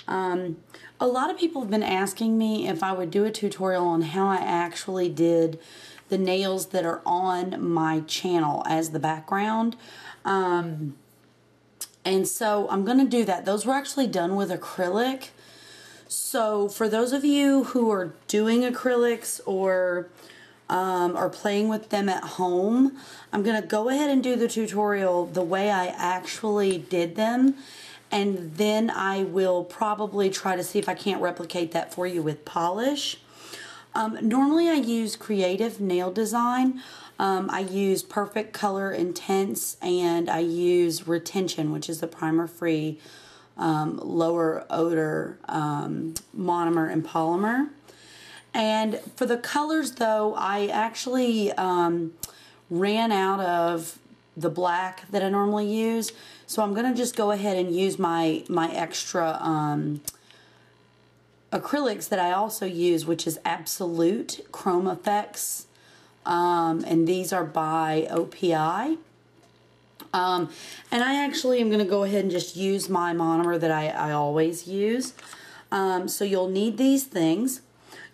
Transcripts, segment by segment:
A lot of people have been asking me if I would do a tutorial on how I actually did the nails that are on my channel as the background. And so I'm going to do that. Those were actually done with acrylic. So for those of you who are doing acrylics or are playing with them at home, I'm going to go ahead and do the tutorial the way I actually did them. And then I will probably try to see if I can't replicate that for you with polish. Normally I use Creative Nail Design. I use Perfect Color Intense, and I use Retention, which is the primer-free lower odor monomer and polymer. And for the colors though, I actually ran out of the black that I normally use. So I'm going to just go ahead and use my extra acrylics that I also use, which is Absolute Chrome Effects. And these are by OPI. And I actually am going to go ahead and just use my monomer that I always use. So you'll need these things.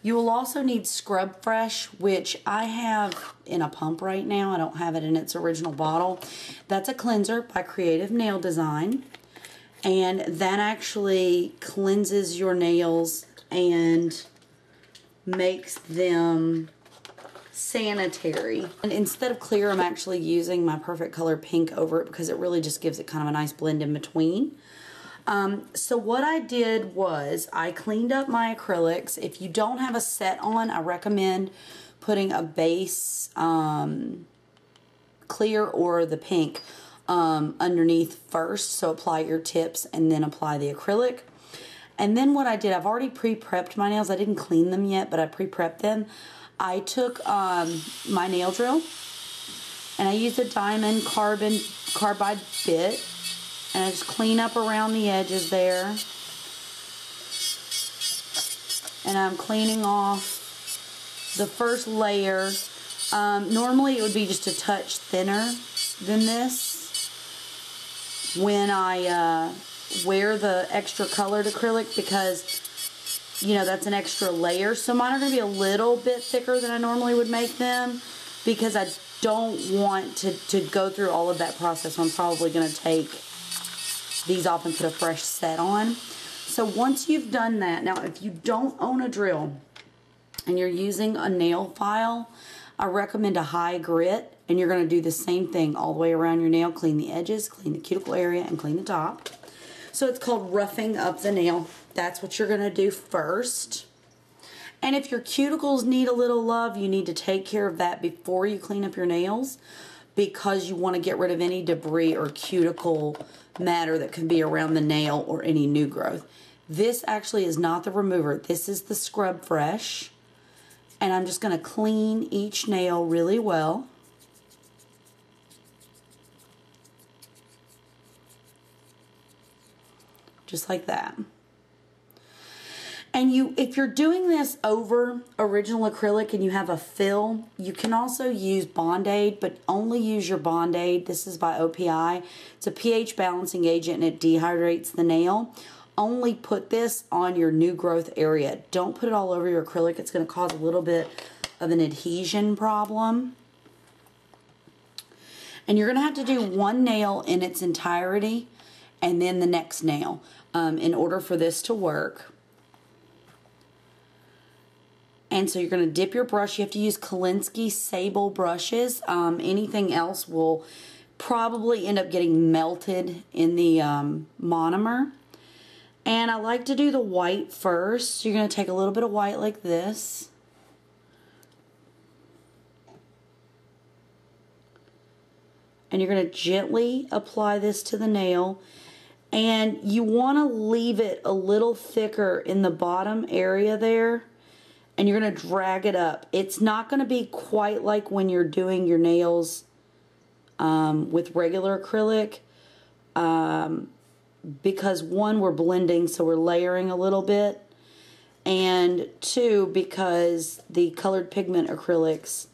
You will also need Scrub Fresh, which I have in a pump right now. I don't have it in its original bottle. That's a cleanser by Creative Nail Design. And that actually cleanses your nails and makes them sanitary. And instead of clear, I'm actually using my Perfect Color Pink over it because it really just gives it kind of a nice blend in between. So what I did was I cleaned up my acrylics. If you don't have a set on, I recommend putting a base clear or the pink underneath first. So apply your tips and then apply the acrylic. And then what I did, I've already pre-prepped my nails. I didn't clean them yet, but I pre-prepped them. I took my nail drill and I used a diamond carbide bit. And I just clean up around the edges there. And I'm cleaning off the first layer. Normally it would be just a touch thinner than this when I wear the extra colored acrylic, because, you know, that's an extra layer. So mine are going to be a little bit thicker than I normally would make them, because I don't want to go through all of that process. So I'm probably going to take these off and put a fresh set on. So once you've done that, now if you don't own a drill and you're using a nail file, I recommend a high grit, and you're going to do the same thing all the way around your nail. Clean the edges, clean the cuticle area, and clean the top. So it's called roughing up the nail. That's what you're going to do first. And if your cuticles need a little love, you need to take care of that before you clean up your nails, because you want to get rid of any debris or cuticle matter that can be around the nail or any new growth. This actually is not the remover. This is the Scrub Fresh. And I'm just going to clean each nail really well. Just like that. And if you're doing this over original acrylic and you have a fill, you can also use Bond-Aid, but only use your Bond-Aid. This is by OPI. It's a pH balancing agent and it dehydrates the nail. Only put this on your new growth area. Don't put it all over your acrylic. It's going to cause a little bit of an adhesion problem. And you're going to have to do one nail in its entirety and then the next nail in order for this to work. And so you're going to dip your brush. You have to use Kolinsky Sable brushes. Anything else will probably end up getting melted in the monomer. And I like to do the white first. So you're going to take a little bit of white like this. And you're going to gently apply this to the nail. And you want to leave it a little thicker in the bottom area there. And you're going to drag it up. It's not going to be quite like when you're doing your nails with regular acrylic. Because one, we're blending, so we're layering a little bit. And two, because the colored pigment acrylics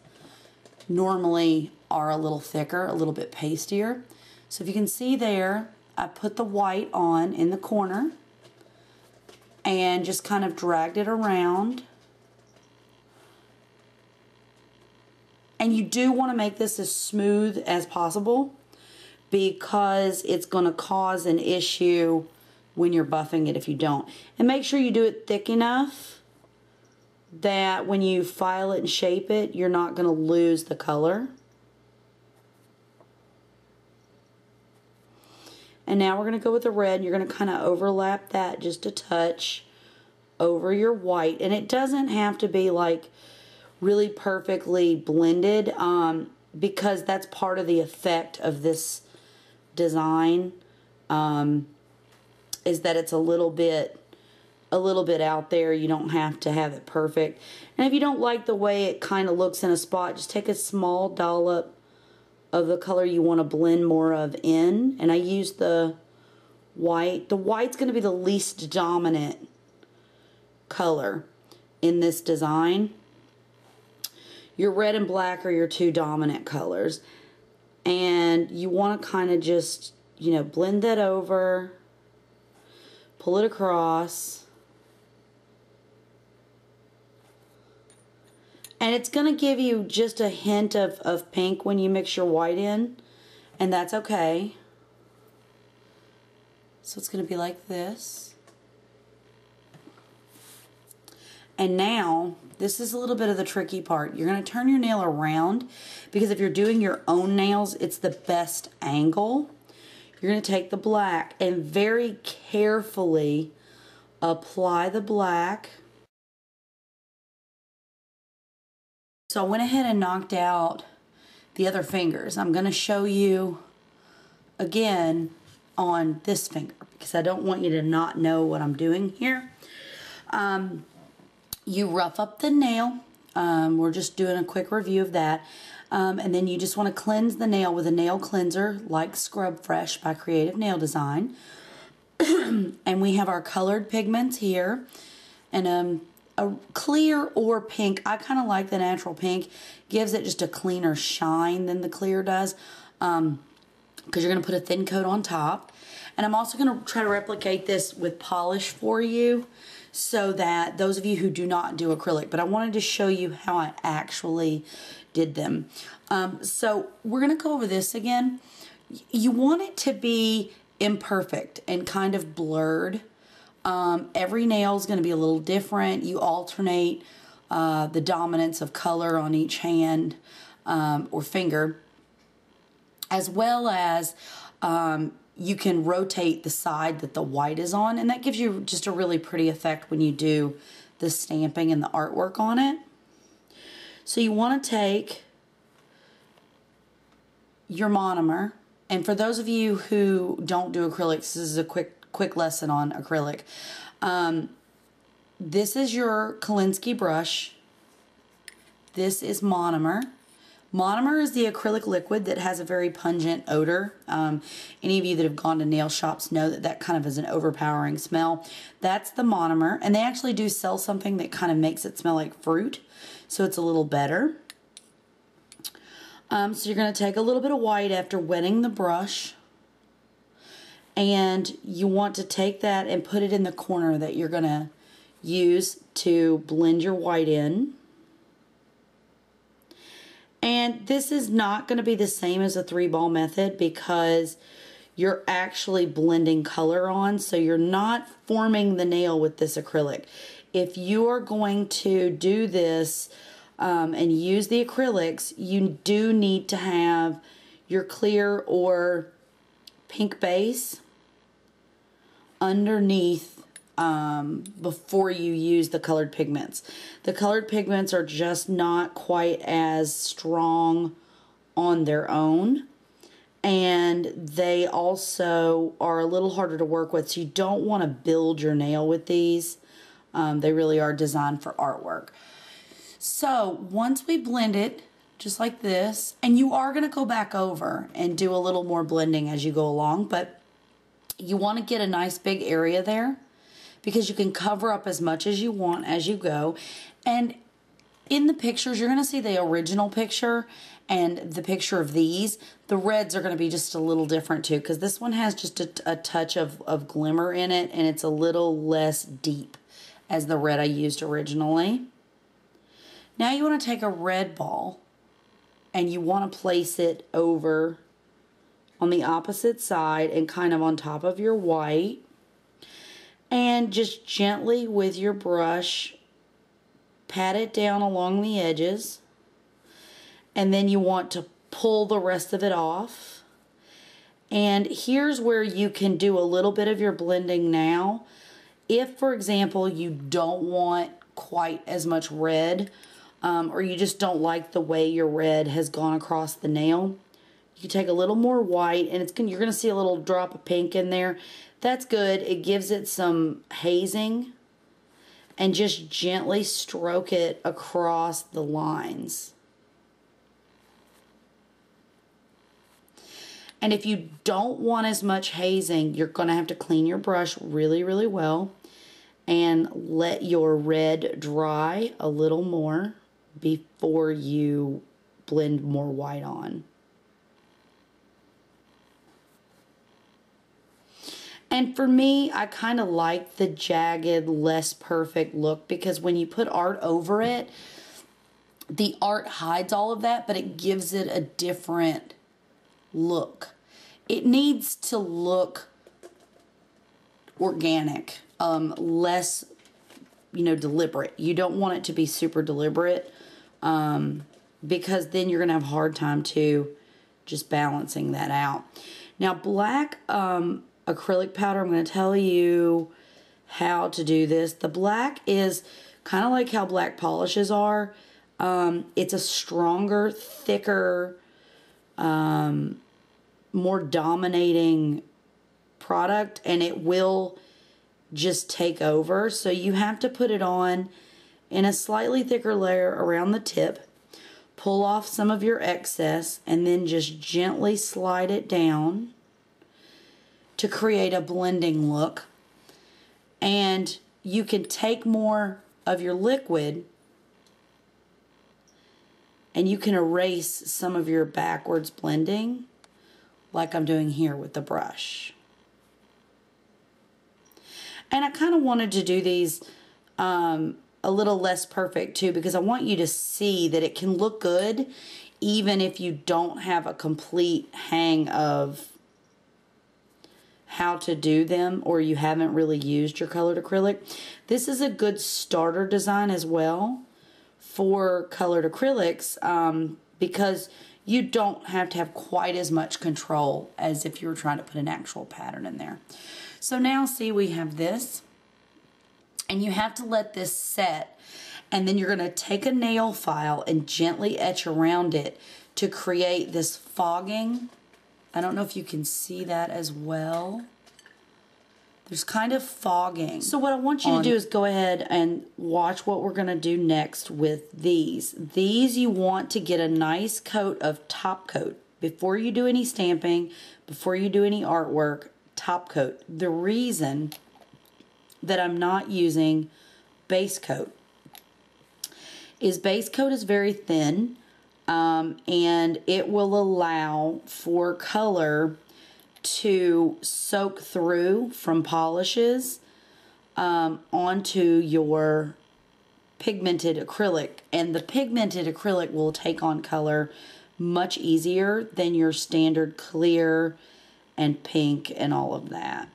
normally are a little thicker, a little bit pastier. So if you can see there, I put the white on in the corner. and just kind of dragged it around. And you do want to make this as smooth as possible because it's going to cause an issue when you're buffing it if you don't. And make sure you do it thick enough that when you file it and shape it, you're not going to lose the color. And now we're going to go with the red. You're going to kind of overlap that just a touch over your white. And it doesn't have to be like really perfectly blended because that's part of the effect of this design is that it's a little bit out there. You don't have to have it perfect. And if you don't like the way it kind of looks in a spot, just take a small dollop of the color you want to blend more of in. And I use the white. The white's going to be the least dominant color in this design. Your red and black are your two dominant colors. And you want to kind of just, you know, blend that over, pull it across. And it's going to give you just a hint of pink when you mix your white in. And that's okay. So it's going to be like this. And now, this is a little bit of the tricky part. You're going to turn your nail around because if you're doing your own nails, it's the best angle. You're going to take the black and very carefully apply the black. So I went ahead and knocked out the other fingers. I'm going to show you again on this finger because I don't want you to not know what I'm doing here. You rough up the nail. We're just doing a quick review of that. And then you just want to cleanse the nail with a nail cleanser like Scrub Fresh by Creative Nail Design. And we have our colored pigments here. And a clear or pink. I kind of like the natural pink. Gives it just a cleaner shine than the clear does. Because you're going to put a thin coat on top. And I'm also going to try to replicate this with polish for you, so that those of you who do not do acrylic, but I wanted to show you how I actually did them. So we're going to go over this again. You want it to be imperfect and kind of blurred. Every nail is going to be a little different. You alternate the dominance of color on each hand or finger, as well as you can rotate the side that the white is on, and that gives you just a really pretty effect when you do the stamping and the artwork on it. So you want to take your monomer, and for those of you who don't do acrylics, this is a quick lesson on acrylic. This is your Kolinsky brush. This is monomer. Monomer is the acrylic liquid that has a very pungent odor. Any of you that have gone to nail shops know that that kind of is an overpowering smell. That's the monomer, and they actually do sell something that kind of makes it smell like fruit, so it's a little better. So you're going to take a little bit of white after wetting the brush, and you want to take that and put it in the corner that you're going to use to blend your white in. And this is not going to be the same as a 3-ball method because you're actually blending color on, so you're not forming the nail with this acrylic. If you are going to do this and use the acrylics, you do need to have your clear or pink base underneath before you use the colored pigments. The colored pigments are just not quite as strong on their own, and they also are a little harder to work with, so you don't want to build your nail with these. They really are designed for artwork. So once we blend it just like this, and you are going to go back over and do a little more blending as you go along, but you want to get a nice big area there, because you can cover up as much as you want as you go. And in the pictures, you're going to see the original picture, and the picture of these, the reds are going to be just a little different too, because this one has just a touch of glimmer in it, and it's a little less deep as the red I used originally. Now you want to take a red ball and you want to place it over on the opposite side and kind of on top of your white, and just gently with your brush pat it down along the edges, and then you want to pull the rest of it off. And here's where you can do a little bit of your blending now. If, for example, you don't want quite as much red, or you just don't like the way your red has gone across the nail, you take a little more white, and you're going to see a little drop of pink in there. That's good. It gives it some hazing, and just gently stroke it across the lines. And if you don't want as much hazing, you're going to have to clean your brush really, really well and let your red dry a little more before you blend more white on. And for me, I kind of like the jagged, less perfect look, because when you put art over it, the art hides all of that, but it gives it a different look. It needs to look organic, less, deliberate. You don't want it to be super deliberate, because then you're going to have a hard time too just balancing that out. Now, black acrylic powder, I'm going to tell you how to do this. The black is kind of like how black polishes are. It's a stronger, thicker, more dominating product, and it will just take over. So you have to put it on in a slightly thicker layer around the tip, pull off some of your excess, and then just gently slide it down to create a blending look. And you can take more of your liquid and you can erase some of your backwards blending, like I'm doing here with the brush. And I kind of wanted to do these a little less perfect too, because I want you to see that it can look good even if you don't have a complete hang of how to do them, or you haven't really used your colored acrylic. This is a good starter design as well for colored acrylics, because you don't have to have quite as much control as if you were trying to put an actual pattern in there. So now see, we have this, and you have to let this set, and then you're going to take a nail file and gently etch around it to create this fogging. I don't know if you can see that as well. There's kind of fogging. So what I want you to do is go ahead and watch what we're going to do next with these. These you want to get a nice coat of top coat. Before you do any stamping, before you do any artwork, top coat. The reason that I'm not using base coat is base coat is very thin, and it will allow for color to soak through from polishes onto your pigmented acrylic, and the pigmented acrylic will take on color much easier than your standard clear and pink and all of that.